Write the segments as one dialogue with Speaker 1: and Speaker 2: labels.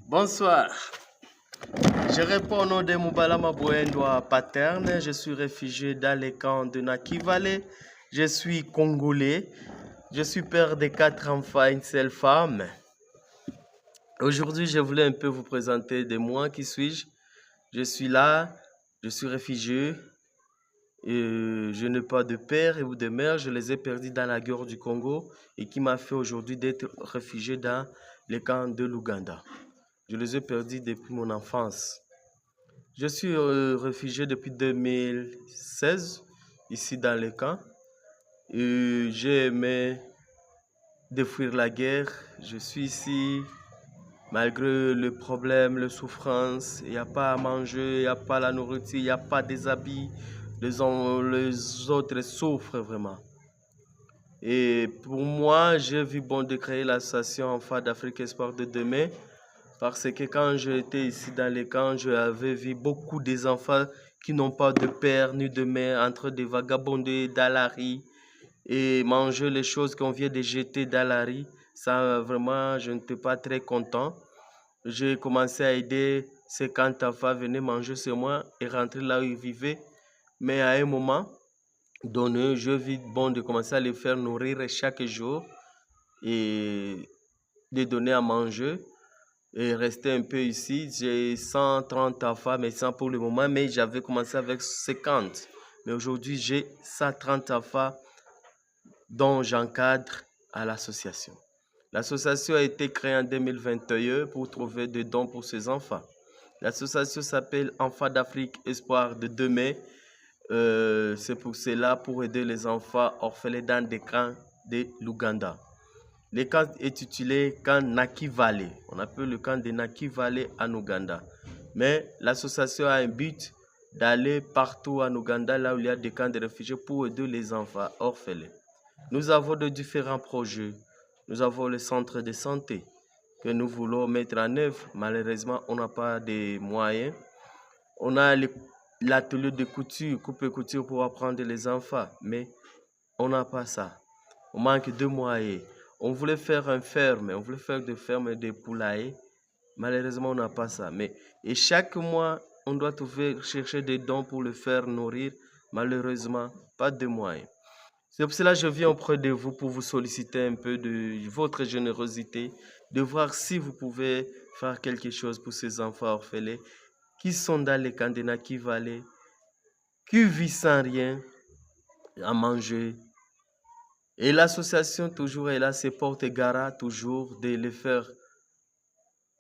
Speaker 1: Bonsoir. Je réponds au nom de Moubala Mabouendoa Paterne. Je suis réfugié dans les camps de Naki Valley. Je suis congolais. Je suis père de 4 enfants et une seule femme. Aujourd'hui, je voulais un peu vous présenter de moi. Qui suis-je? Je suis là. Je suis réfugié. Je n'ai pas de père ou de mère. Je les ai perdus dans la guerre du Congo et qui m'a fait aujourd'hui d'être réfugié dans les camps de l'Ouganda. Je les ai perdus depuis mon enfance. Je suis réfugié depuis 2016, ici dans les camps. J'ai aimé fuir la guerre. Je suis ici, malgré le problème, les souffrances. Il n'y a pas à manger, il n'y a pas la nourriture, il n'y a pas des habits. Les autres souffrent vraiment. Et pour moi, j'ai vu bon de créer l'association Enfants d'Afrique Espoir de demain. Parce que quand j'étais ici dans les camps, j'avais vu beaucoup des enfants qui n'ont pas de père ni de mère, en train de vagabonder dans la rue et manger les choses qu'on vient de jeter dans la rue. Ça, vraiment, je n'étais pas très content. J'ai commencé à aider ces 50 enfants à venir manger chez moi et rentrer là où ils vivaient. Mais à un moment donné, je vis bon de commencer à les faire nourrir chaque jour et de donner à manger. Et rester un peu ici. J'ai 130 enfants, mais 100 pour le moment, mais j'avais commencé avec 50. Mais aujourd'hui, j'ai 130 enfants dont j'encadre à l'association. L'association a été créée en 2021 pour trouver des dons pour ces enfants. L'association s'appelle Enfants d'Afrique Espoir de demain. C'est pour cela, pour aider les enfants orphelins dans des camps de l'Ouganda. Le camp est titulé camp Naki Valley. On appelle le camp de Naki Valley en Ouganda. Mais l'association a un but d'aller partout en Ouganda, là où il y a des camps de réfugiés, pour aider les enfants orphelins. Nous avons de différents projets. Nous avons le centre de santé que nous voulons mettre en œuvre. Malheureusement, on n'a pas de moyens. On a l'atelier de couture, coupe et couture pour apprendre les enfants, mais on n'a pas ça. On manque de moyens. On voulait faire une ferme, on voulait faire des fermes et des poulaillers. Malheureusement, on n'a pas ça. Et chaque mois, on doit chercher des dons pour le faire nourrir. Malheureusement, pas de moyens. C'est pour cela que je viens auprès de vous pour vous solliciter un peu de votre générosité, de voir si vous pouvez faire quelque chose pour ces enfants orphelins qui sont dans les camps de Naki Valley, qui vivent sans rien à manger. Et l'association toujours est là, se porte garant toujours de les faire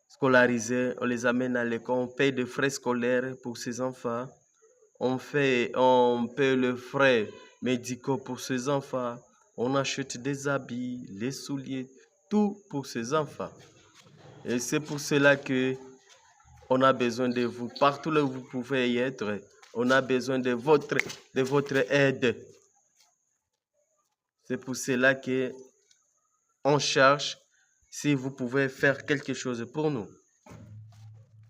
Speaker 1: scolariser. On les amène à l'école, on paye des frais scolaires pour ces enfants. On paye les frais médicaux pour ces enfants. On achète des habits, les souliers, tout pour ces enfants. Et c'est pour cela que on a besoin de vous. Partout où vous pouvez y être, on a besoin de votre aide. C'est pour cela que on cherche si vous pouvez faire quelque chose pour nous.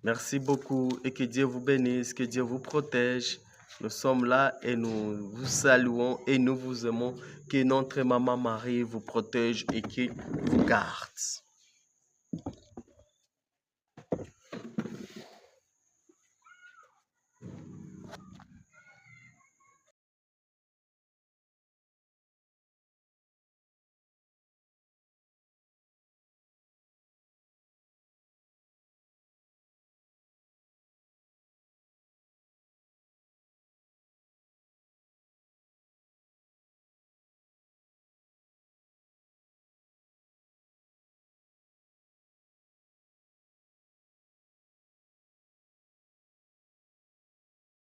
Speaker 1: Merci beaucoup et que Dieu vous bénisse, que Dieu vous protège. Nous sommes là et nous vous saluons et nous vous aimons. Que notre maman Marie vous protège et qu'il vous garde.